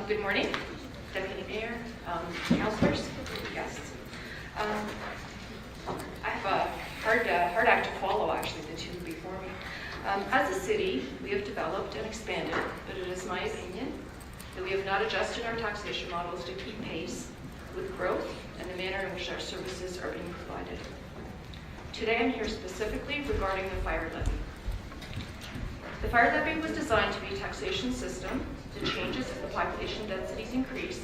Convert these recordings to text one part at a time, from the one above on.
Good morning, Deputy Mayor, Councillors, guests. I have a hard act to follow, actually, the two before me. As a city, we have developed and expanded, but it is my opinion that we have not adjusted our taxation models to keep pace with growth and the manner in which our services are being provided. Today I'm here specifically regarding the fire levy. The fire levy was designed to be a taxation system that changes as the population densities increase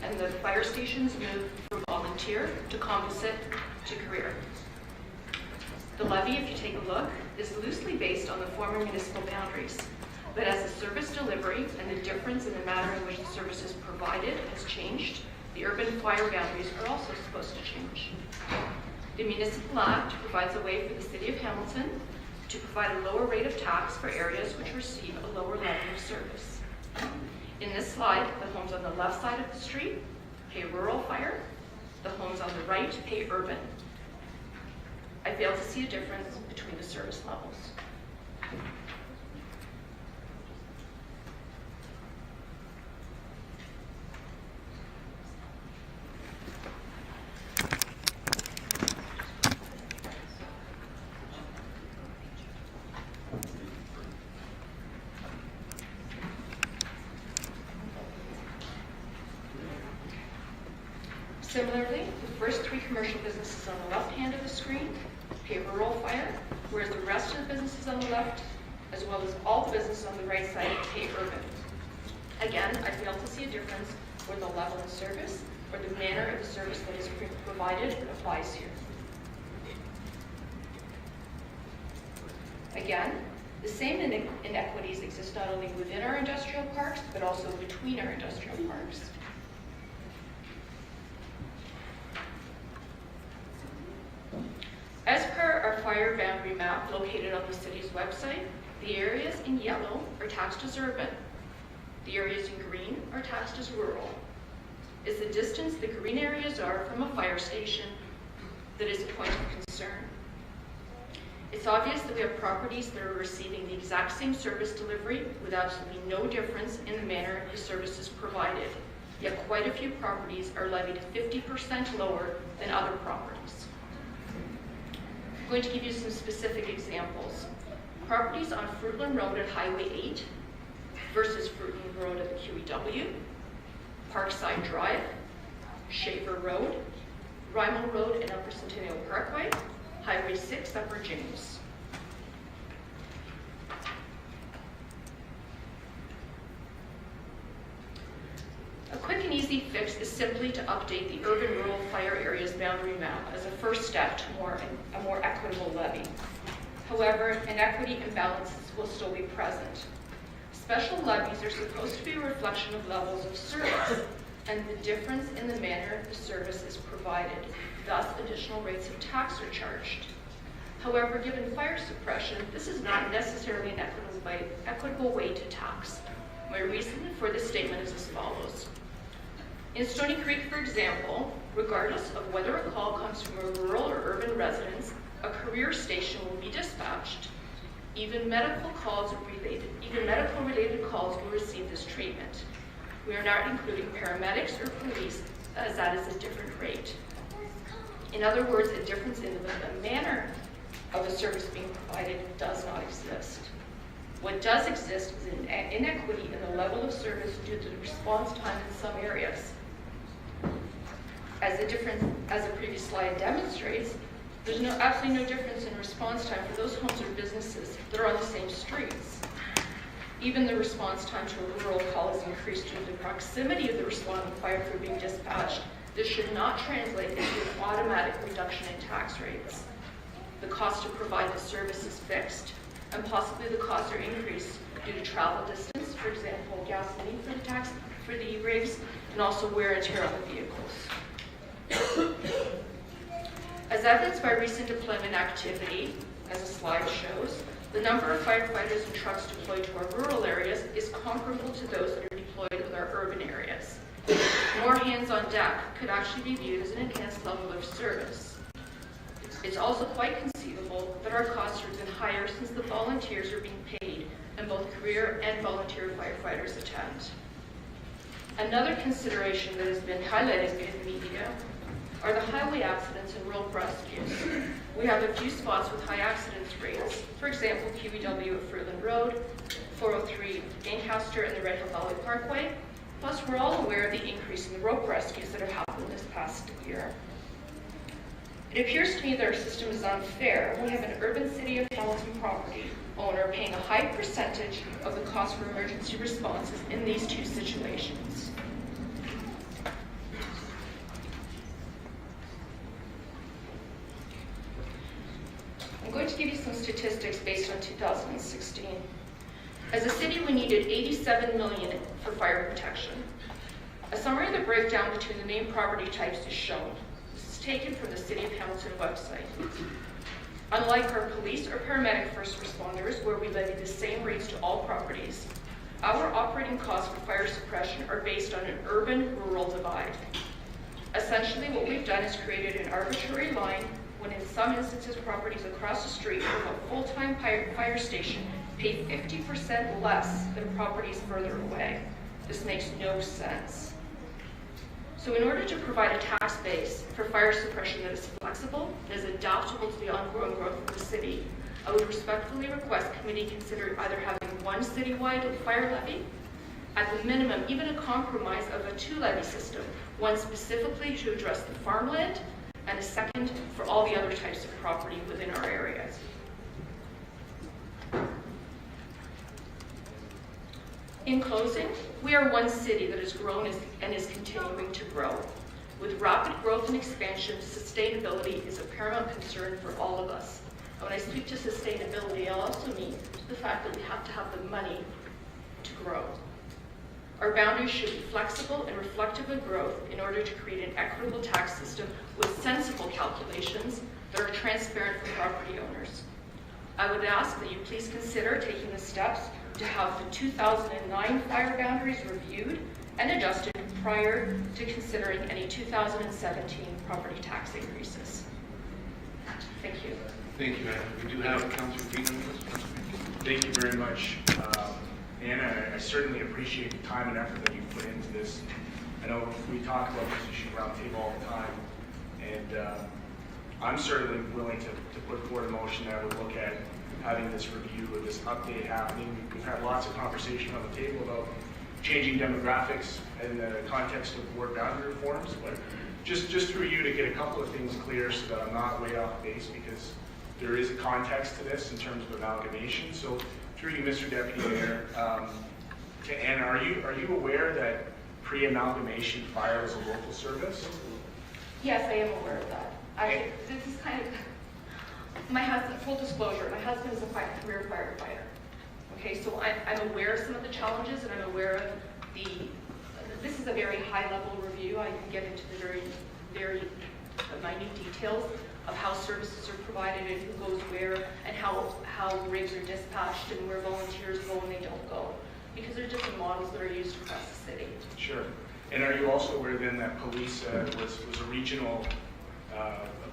and the fire stations move from volunteer to composite to career. The levy, if you take a look, is loosely based on the former municipal boundaries, but as the service delivery and the difference in the manner in which the service is provided has changed, the urban fire boundaries are also supposed to change. The Municipal Act provides a way for the City of Hamilton to provide a lower rate of tax for areas which receive a lower level of service. In this slide, the homes on the left side of the street pay rural fire, the homes on the right pay urban. I fail to see a difference between the service levels. Similarly, the first three commercial businesses on the left hand of the screen pay rural fire, whereas the rest of the businesses on the left, as well as all the businesses on the right side, pay urban. Again, I fail to see a difference where the level of service or the manner of the service that is provided applies here. Again, the same inequities exist not only within our industrial parks, but also between our industrial parks. As per our fire boundary map located on the city's website, the areas in yellow are taxed as urban. The areas in green are taxed as rural. It's the distance the green areas are from a fire station that is a point of concern. It's obvious that we have properties that are receiving the exact same service delivery with absolutely no difference in the manner the service is provided, yet quite a few properties are levied 50% lower than other properties. I'm going to give you some specific examples. Properties on Fruitland Road at Highway 8 versus Fruitland Road at the QEW, Parkside Drive, Shaver Road, Rymal Road and Upper Centennial Parkway, Highway 6 Upper James. A quick and easy fix is simply to update the urban-rural fire areas boundary map as a first step to a more equitable levy. However, inequity imbalances will still be present. Special levies are supposed to be a reflection of levels of service and the difference in the manner the service is provided. Thus, additional rates of tax are charged. However, given fire suppression, this is not necessarily an equitable way to tax. My reason for this statement is as follows. In Stony Creek, for example, regardless of whether a call comes from a rural or urban residence, a career station will be dispatched. Even medical-related calls will receive this treatment. We are not including paramedics or police, as that is a different rate. In other words, a difference in the manner of the service being provided does not exist. What does exist is an inequity in the level of service due to the response time in some areas. As the previous slide demonstrates, there's absolutely no difference in response time for those homes or businesses that are on the same streets. Even the response time to a rural call is increased due to the proximity of the responding fire crew being dispatched. This should not translate into an automatic reduction in tax rates. The cost to provide the service is fixed, and possibly the costs are increased due to travel distance, for example, gasoline for the rigs, and also wear and tear on the vehicles. As evidenced by recent deployment activity, as the slide shows, the number of firefighters and trucks deployed to our rural areas is comparable to those that are deployed with our urban areas. More hands on deck could actually be viewed as an enhanced level of service. It's also quite conceivable that our costs are even higher since the volunteers are being paid and both career and volunteer firefighters attend. Another consideration that has been highlighted in the media are the highway accidents and road rescues. We have a few spots with high accident rates. For example, QEW at Fruitland Road, 403 Ancaster and the Red Hill Valley Parkway. Plus, we're all aware of the increase in the rope rescues that have happened this past year. It appears to me that our system is unfair. We have an urban city of Hamilton property owner paying a high percentage of the cost for emergency responses in these two situations. I'm going to give you some statistics based on 2016. As a city, we needed $87 million for fire protection. A summary of the breakdown between the main property types is shown. This is taken from the City of Hamilton website. Unlike our police or paramedic first responders, where we levy the same rates to all properties, our operating costs for fire suppression are based on an urban-rural divide. Essentially, what we've done is created an arbitrary line when in some instances properties across the street from a full-time fire station pay 50% less than properties further away. This makes no sense. So in order to provide a tax base for fire suppression that is flexible, that is adaptable to the ongoing growth of the city, I would respectfully request committee consider either having one citywide fire levy, at the minimum even a compromise of a two-levy system, one specifically to address the farmland and a second for all the other types of property within our areas. In closing, we are one city that has grown and is continuing to grow. With rapid growth and expansion, sustainability is a paramount concern for all of us. And when I speak to sustainability, I also mean the fact that we have to have the money to grow. Our boundaries should be flexible and reflective of growth in order to create an equitable tax system with sensible calculations that are transparent for property owners. I would ask that you please consider taking the steps to have the 2009 fire boundaries reviewed and adjusted prior to considering any 2017 property tax increases. Thank you. Thank you, Anna. We do have Councillor Beaton with us. Thank you very much, Anna. I certainly appreciate the time and effort that you put into this. I know we talk about this issue around the table all the time, and I'm certainly willing to put forward a motion that would look at having this review or this update happening. We've had lots of conversation on the table about changing demographics in the context of ward boundary reforms, but just through you to get a couple of things clear so that I'm not way off base, because there is a context to this in terms of amalgamation. So through you, Mr. Deputy Mayor, to Anna, are you aware that pre-amalgamation fire is a local service? Yes, I am aware of that. This is kind of, my husband, full disclosure, my husband is a career firefighter. Okay, so I'm aware of some of the challenges, and I'm aware of this is a very high-level review. I can get into the very minute details of how services are provided and who goes where, and how rigs are dispatched and where volunteers go and they don't go, because there's different models that are used across the city. Sure. And are you also aware then that police was a regional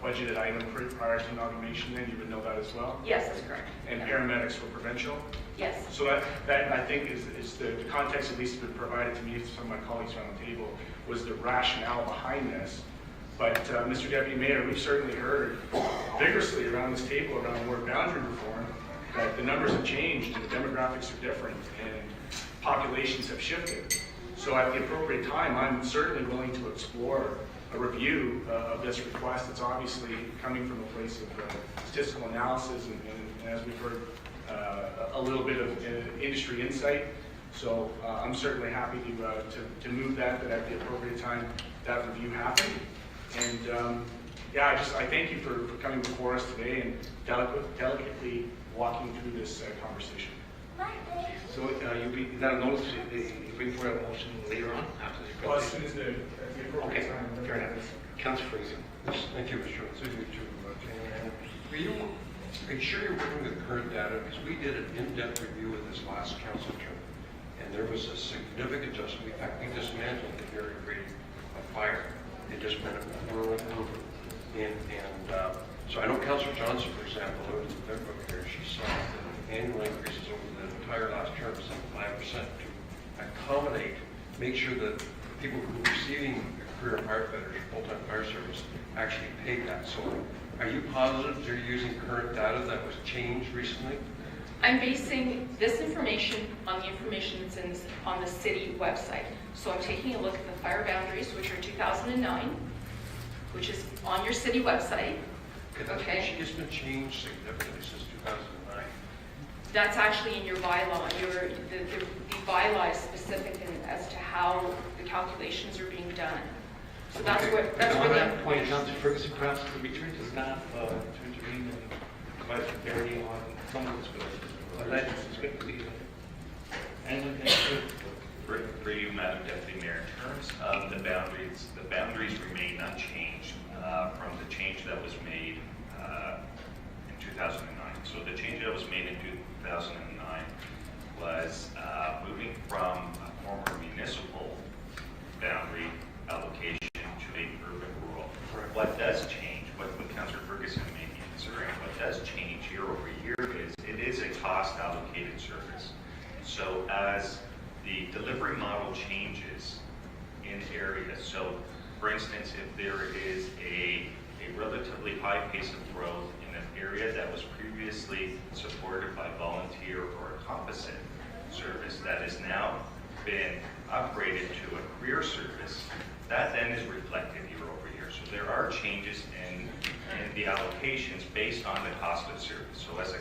budgeted item prior to amalgamation? Then you would know that as well? Yes, that's correct. And paramedics were provincial? Yes. So that I think is the context, at least provided to me, some of my colleagues around the table, was the rationale behind this. But Mr. Deputy Mayor, we've certainly heard vigorously around this table around ward boundary reform that the numbers have changed and the demographics are different and populations have shifted. So at the appropriate time, I'm certainly willing to explore a review of this request. It's obviously coming from a place of statistical analysis and as we've heard, a little bit of industry insight. So I'm certainly happy to move that at the appropriate time that review happen. And yeah, I thank you for coming before us today and delicately walking through this conversation. So is that a notice you bring forward a motion later on after this? Well, as soon as the appropriate time. Fair enough. Councillor Fraser. Thank you, Mr. Chairman. Are you sure you're working with current data? Because we did an in-depth review of this last council term, and there was a significant adjustment. In fact, we dismantled the area rating of fire. It just went rural over. And so I know Councillor Johnson, for example, who was the third book here, she saw the annual increases over the entire last term of 5% to accommodate make sure that people who are receiving career firefighters, full-time fire service, actually pay that. So are you positive they're using current data that was changed recently? I'm basing this information on the information that's on the city website. So I'm taking a look at the fire boundaries, which are 2009, which is on your city website. Okay. It's been changed significantly since 2009. That's actually in your bylaw. The bylaw is specific as to how the calculations are being done. So that's Okay. what, that's And what on the that point, information. Councillor Ferguson, perhaps could we turn to staff to intervene and provide some clarity on some of this alleged discrepancies? And For you, Madam Deputy Mayor, in terms of the boundaries remain unchanged from the change that was made in 2009. So the change that was made in 2009 was moving from a former municipal boundary allocation to a urban rural. What does change, what Councillor Ferguson may be considering, what does change year over year is it is a cost allocated service. So as the delivery model changes in areas, so for instance, if there is a relatively high pace of growth in an area that was previously supported by volunteer or a composite service that has now been upgraded to a career service, that then is reflected year over year. So there are changes in the allocations based on the cost of service. So as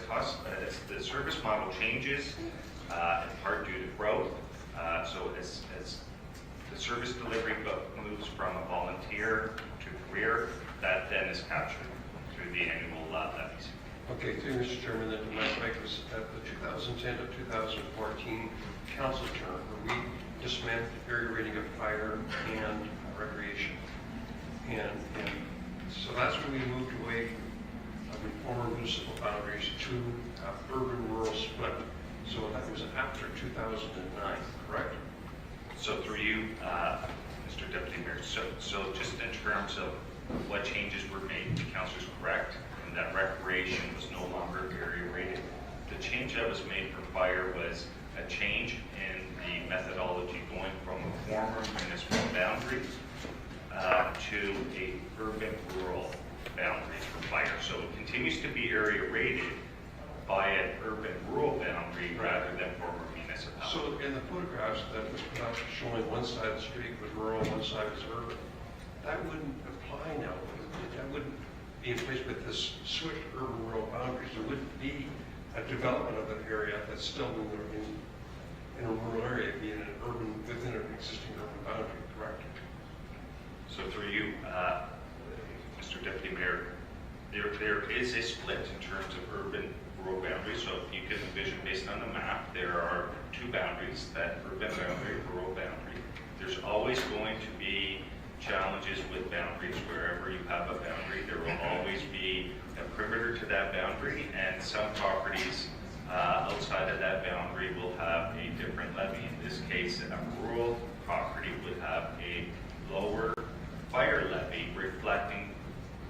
the service model changes, in part due to growth, so as the service delivery moves from a volunteer to career, that then is captured through the annual levies. Okay, thank you, Mr. Chairman. Then my mic was at the 2010 to 2014 council term, where we dismantled the area rating of fire and recreation. And so that's when we moved away from former municipal boundaries to urban-rural split. So that was after 2009, correct? So through you, Mr. Deputy Mayor, so just in terms of what changes were made, the councilor's correct, and that recreation was no longer area rated. The change that was made for fire was a change in the methodology going from a former municipal boundary to a urban-rural boundaries for fire. So it continues to be area rated by an urban-rural boundary rather than former municipality. So in the photographs that was put out showing one side of the street was rural, one side was urban, that wouldn't apply now. That wouldn't be in place with this switch urban-rural boundaries. There wouldn't be a development of an area that's still in a rural area, being an urban, within an existing urban boundary, correct? So through you, Mr. Deputy Mayor, there is a split in terms of urban-rural boundaries. So if you can envision based on the map, there are two boundaries, that urban boundary, rural boundary. There's always going to be challenges with boundaries. Wherever you have a boundary, there will always be a perimeter to that boundary, and some properties outside of that boundary will have a different levy. In this case, a rural property would have a lower fire levy, reflecting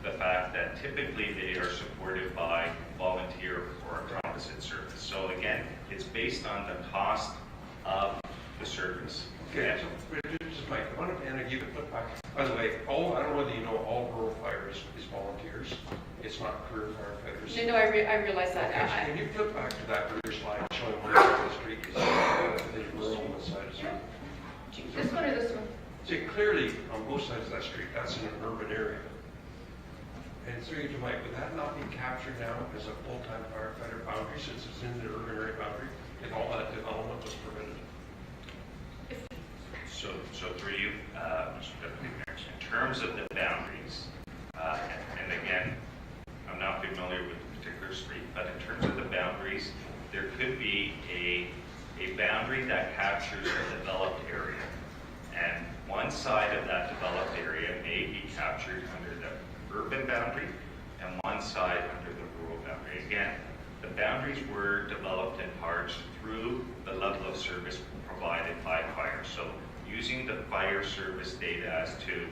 the fact that typically they are supported by volunteer or a composite service. So again, it's based on the cost of the service. Okay, so this is Mike. I want to, Anna, you can flip back. By the way, I don't know whether you know, all rural fire is volunteers. It's not career firefighters. No, I realize that. Okay, so can you flip back to that rear slide showing one side of the street is rural, one side is urban? This one or this one? See, clearly, on both sides of that street, that's in an urban area. And through you to Mike, would that not be captured now as a full-time firefighter boundary since it's in the urban area boundary if all that development was permitted? So through you, Mr. Deputy Mayor, in terms of the boundaries, and again, I'm not familiar with the particular street, but in terms of the boundaries, there could be a boundary that captures a developed area. And one side of that developed area may be captured under the urban boundary and one side under the rural boundary. Again, the boundaries were developed in parts through the level of service provided by fire. So using the fire service data as to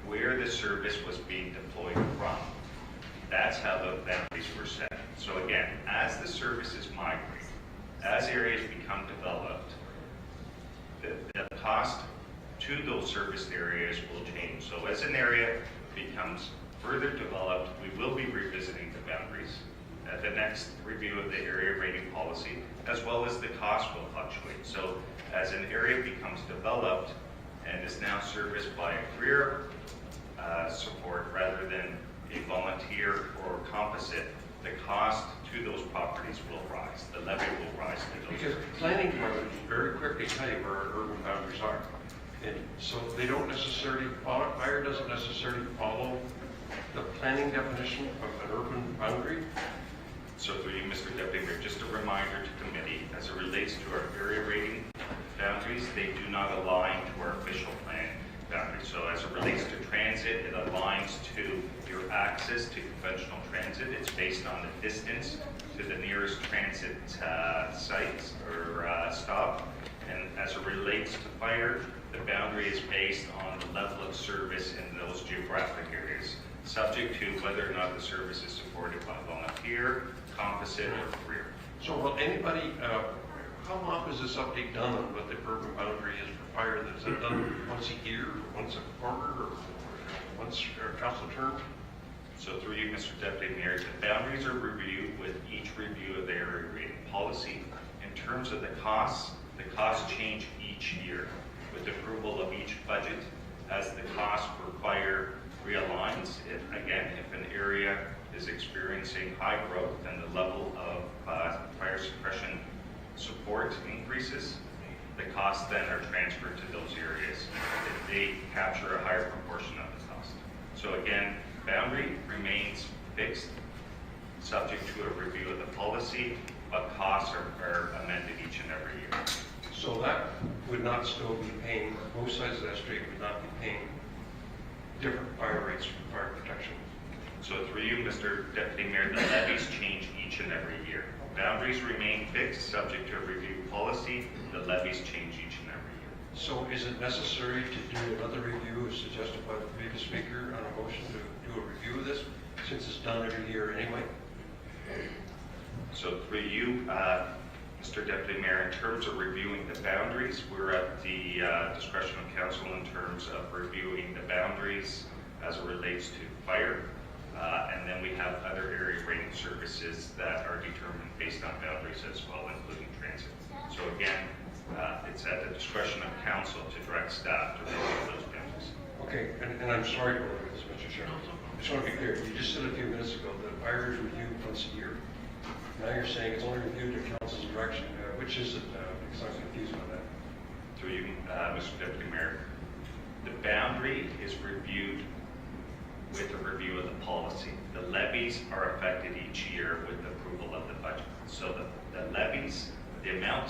where the service was being deployed from, that's how the boundaries were set. So again, as the services migrate, as areas become developed, the cost to those serviced areas will change. So as an area becomes further developed, we will be revisiting the boundaries at the next review of the area rating policy, as well as the cost will fluctuate. So as an area becomes developed and is now serviced by a career support rather than a volunteer or composite, the cost to those properties will rise. The levy will rise to those Because areas. planning boards very quickly tell you where our urban boundaries are. And so they don't necessarily follow, fire doesn't necessarily follow the planning definition of an urban boundary. So through you, Mr. Deputy Mayor, just a reminder to committee, as it relates to our area rating boundaries, they do not align to our official plan boundaries. So as it relates to transit, it aligns to your access to conventional transit. It's based on the distance to the nearest transit sites or stop. And as it relates to fire, the boundary is based on the level of service in those geographic areas, subject to whether or not the service is supported by volunteer, composite, or career. So will anybody, how often is this update done on what the urban boundary is for fire? Is it done once a year, or once a quarter, or once a council term? So through you, Mr. Deputy Mayor, the boundaries are reviewed with each review of the area rating policy. In terms of the costs change each year with approval of each budget as the cost for fire realigns. Again, if an area is experiencing high growth and the level of fire suppression support increases, the costs then are transferred to those areas if they capture a higher proportion of the cost. So again, boundary remains fixed, subject to a review of the policy, but costs are amended each and every year. So that would not still be paying, both sides of that street would not be paying different fire rates for fire protection. So through you, Mr. Deputy Mayor, the levies change each and every year. Boundaries remain fixed, subject to a review policy. The levies change each and every year. So is it necessary to do another review as suggested by the previous speaker on a motion to do a review of this, since it's done every year anyway? So through you, Mr. Deputy Mayor, in terms of reviewing the boundaries, we're at the discretion of council in terms of reviewing the boundaries as it relates to fire. And then we have other area rating services that are determined based on boundaries as well, including transit. So again, it's at the discretion of council to direct staff to review those boundaries. Okay, and I'm sorry to over this, Mr. Chairman. I just want to be clear. You just said a few minutes ago that fire is reviewed once a year. Now you're saying it's only reviewed at council's direction. Which is it? Because I'm confused on that. Through you, Mr. Deputy Mayor, the boundary is reviewed with a review of the policy. The levies are affected each year with the approval of the budget. So the levies, the amount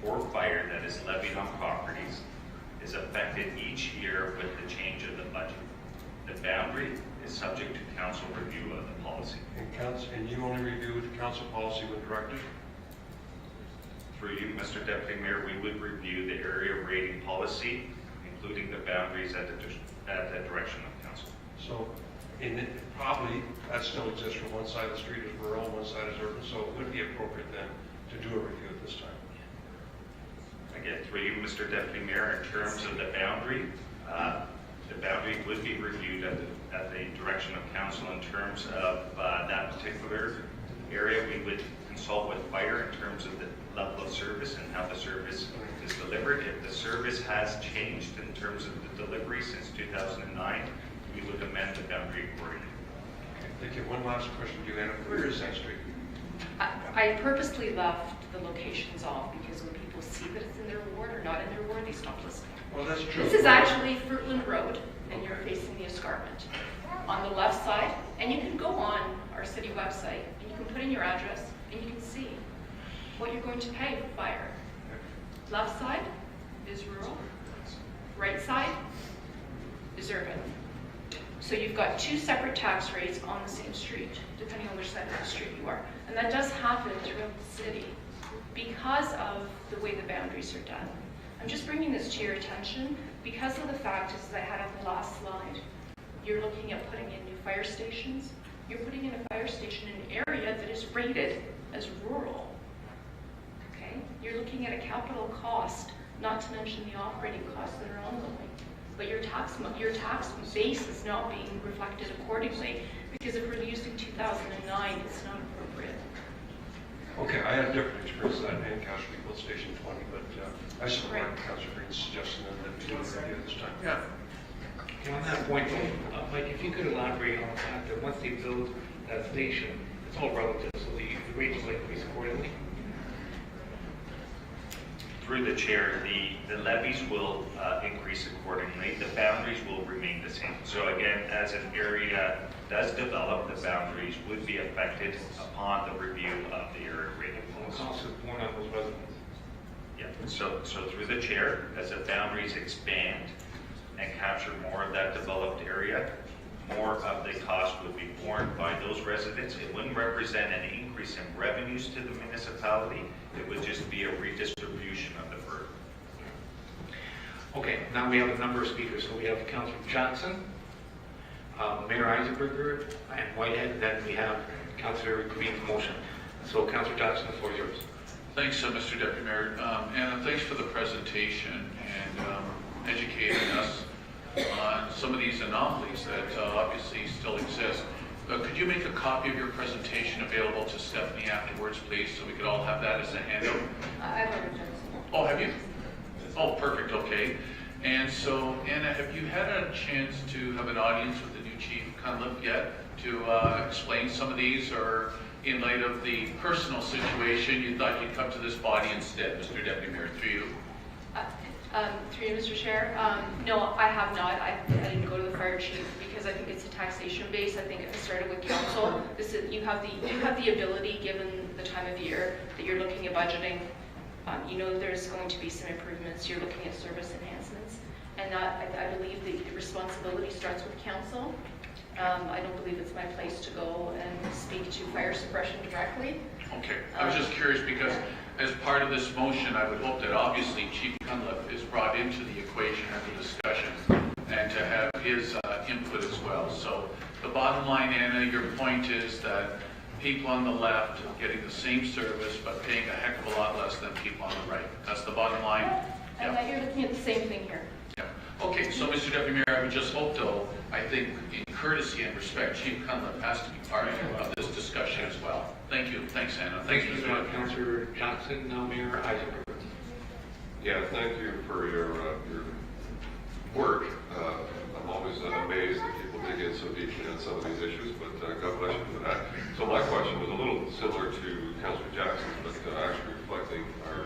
for fire that is levied on properties is affected each year with the change of the budget. The boundary is subject to council review of the policy. And you only review the council policy when directed? Through you, Mr. Deputy Mayor, we would review the area rating policy, including the boundaries at the direction of council. So, probably that still exists from one side of the street as rural, one side is urban, so it would be appropriate then to do a review at this time. Again, through you, Mr. Deputy Mayor, in terms of the boundary would be reviewed at the direction of council in terms of that particular area. We would consult with fire in terms of the level of service and how the service is delivered. If the service has changed in terms of the delivery since 2009, we would amend the boundary accordingly. Okay, thank you. One last question, Joanna. Where is that street? I purposely left the locations off because when people see that it's in their ward or not in their ward, they stop listening. Well, that's true. This is actually Fruitland Road, and you're facing the escarpment. On the left side, and you can go on our city website, and you can put in your address, and you can see what you're going to pay for fire. Left side is rural, right side is urban. So you've got two separate tax rates on the same street, depending on which side of the street you are. And that does happen throughout the city because of the way the boundaries are done. I'm just bringing this to your attention because of the fact, as I had on the last slide, you're looking at putting in new fire stations. You're putting in a fire station in an area that is rated as rural. Okay? You're looking at a capital cost not to mention the operating costs that are ongoing. But your tax base is not being reflected accordingly, because if we're using 2009, it's not appropriate. Okay, I had different experience than that in Councillor Eagle Station 20, but I support Councillor Green's suggestion that we do a review this time. Yeah. Okay, on that point, Mike, if you could elaborate on the fact that once they build that station, it's all relative, so the rates will increase accordingly. Through the chair, the levies will increase accordingly. The boundaries will remain the same. So again, as an area does develop, the boundaries would be affected upon the review of the area rating The policy. cost is borne on those residents. Yeah, so through the chair, as the boundaries expand and capture more of that developed area, more of the cost would be borne by those residents. It wouldn't represent an increase in revenues to the municipality. It would just be a redistribution of the burden. Okay, now we have a number of speakers. So we have Councillor Jackson, Mayor Eisenberger, and Whitehead, and then we have Councillor Green's motion. So Councillor Jackson, the floor is yours. Thanks, Mr. Deputy Mayor. Anna, thanks for the presentation and educating us on some of these anomalies that obviously still exist. Could you make a copy of your presentation available to Stephanie afterwards, please, so we could all have that as a handout? I've already done so. Oh, have you? Oh, perfect, okay. And so, Anna, have you had a chance to have an audience with the new Chief Cunliffe yet to explain some of these, or in light of the personal situation, you thought you'd come to this body instead, Mr. Deputy Mayor, through you? Through you, Mr. Chair. No, I have not. I didn't go to the fire chief because I think it's a taxation base. I think it started with council. You have the ability, given the time of year that you're looking at budgeting. You know there's going to be some improvements. You're looking at service enhancements, and that I believe the responsibility starts with council. I don't believe it's my place to go and speak to fire suppression directly. Okay, I was just curious because as part of this motion, I would hope that obviously Chief Cunliffe is brought into the equation and the discussion and to have his input as well. So the bottom line, Anna, your point is that people on the left are getting the same service but paying a heck of a lot less than people on the right. That's the bottom line? And that you're looking at the same thing here. Yeah. Okay, so Mr. Deputy Mayor, I would just hope though, I think in courtesy and respect, Chief Cunliffe has to be part of this discussion as well. Thank you. Thanks, Anna. Thanks, Thanks, Mr. Councillor Jackson. Now Mayor Eisenberger. Yeah, thank you for your work. I'm always amazed that people dig in so deeply on some of these issues, but God bless you for that. So my question was a little similar to Councillor Jackson's, but actually reflecting our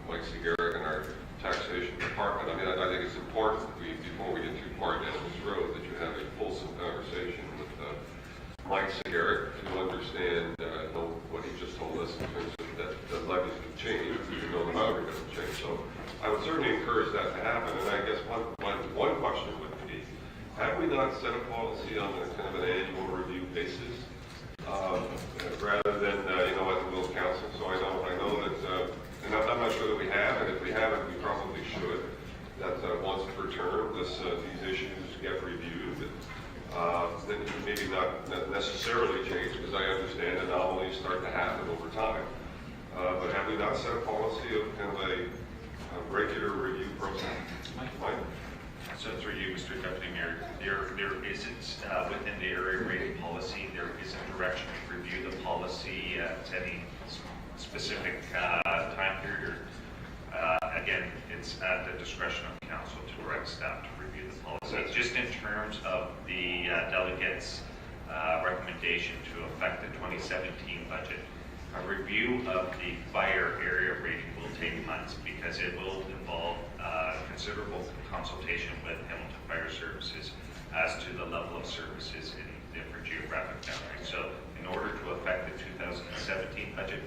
Mike Segarra and our taxation department. I mean, I think it's important that before we get too far down this road, that you have a fulsome conversation with Mike Segarra to understand what he just told us in terms of that the levies have changed, even though the boundary doesn't change. So I would certainly encourage that to happen. And I guess one question would be, have we not set a policy on a kind of an annual review basis rather than at the will of council? So I know that, and I'm not sure that we have, and if we haven't, we probably should. That once per term, these issues get reviewed. Then maybe not necessarily change, because I understand anomalies start to happen over time. But have we not set a policy of kind of a regular review process? Mike? So through you, Mr. Deputy Mayor, there isn't, within the area rating policy, there is a direction to review the policy at any specific time period. Again, it's at the discretion of council to direct staff to review the policy. Just in terms of the delegates' recommendation to affect the 2017 budget, a review of the fire area rating will take months because it will involve considerable consultation with Hamilton Fire Services as to the level of services in different geographic boundaries. So in order to affect the 2017 budget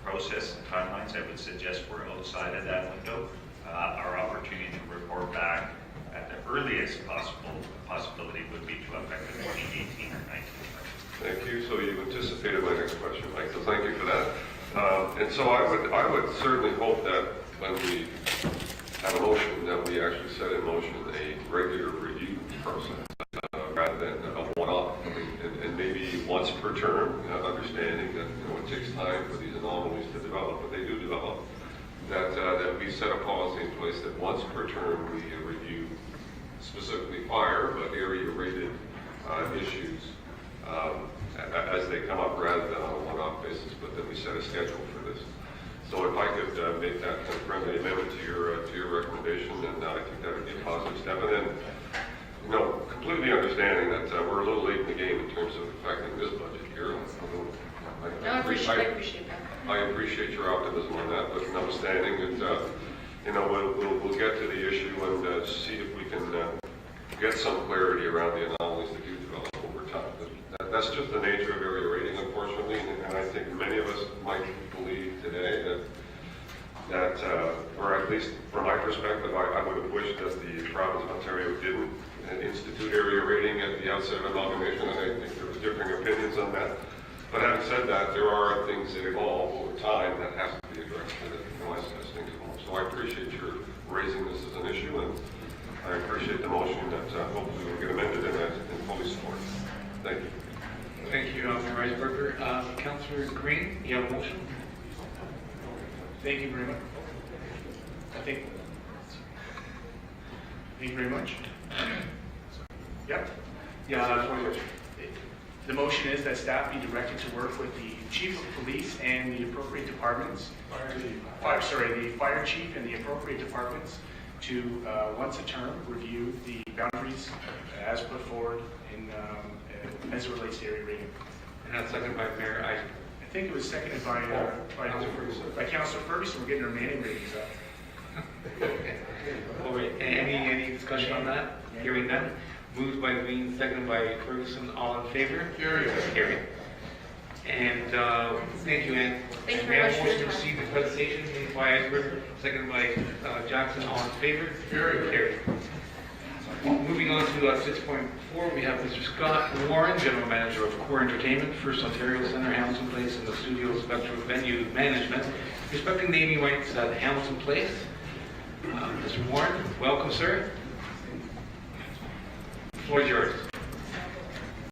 process and timelines, I would suggest we're outside of that window. Our opportunity to report back at the earliest possibility would be to affect the 2018 or 19 budget. Thank you. So you anticipated my next question, Mike. So thank you for that. And so I would certainly hope that when we have a motion, that we actually set in motion a regular review process rather than a one-off, and maybe once per term, understanding that it takes time for these anomalies to develop, but they do develop. that we set a policy in place that once per term we review specifically fire, but area-rated issues as they come up rather than on a one-off basis, but that we set a schedule for this. So if I could make that kind of friendly amendment to your recommendation, then I think that would be a positive step. And then, completely understanding that we're a little late in the game in terms of affecting this budget here. I appreciate that. I appreciate your optimism on that, but notwithstanding, we'll get to the issue and see if we can get some clarity around the anomalies that do develop over time. But that's just the nature of area rating, unfortunately, and I think many of us might believe today that or at least from my perspective, I would have wished that the province of Ontario didn't institute area rating at the outset of amalgamation, and I think there were differing opinions on that. But having said that, there are things that evolve over time that has to be addressed as things evolve. So I appreciate your raising this as an issue, and I appreciate the motion that hopefully will get amended and fully support. Thank you. Thank you, Mayor Eisberger. Councillor Green, you have a motion? Thank you very much. Thank you very much. Yep. Yeah. The motion is that staff be directed to work with the chief of police and the appropriate departments. The fire chief and the appropriate departments to once a term review the boundaries as put forward in as it relates to area rating. And that's seconded by Mayor Eisberger. I think it was seconded by Councillor Ferguson. We're getting our manning ratings up. All right. Any discussion on that? Hearing none. Moved by Green, seconded by Ferguson. All in favor? Carried. And thank you, Ann. Thank you very much for your motion to time. receive the presentation moved by Eisberger, seconded by Johnson. All in favor? Carried. Moving on to 6.4, we have Mr. Scott Warren, General Manager of Core Entertainment, First Ontario Centre, Hamilton Place, and the Studio Spectrum Venue Management, respecting naming rights at Hamilton Place. Mr. Warren, welcome, sir. The floor is yours.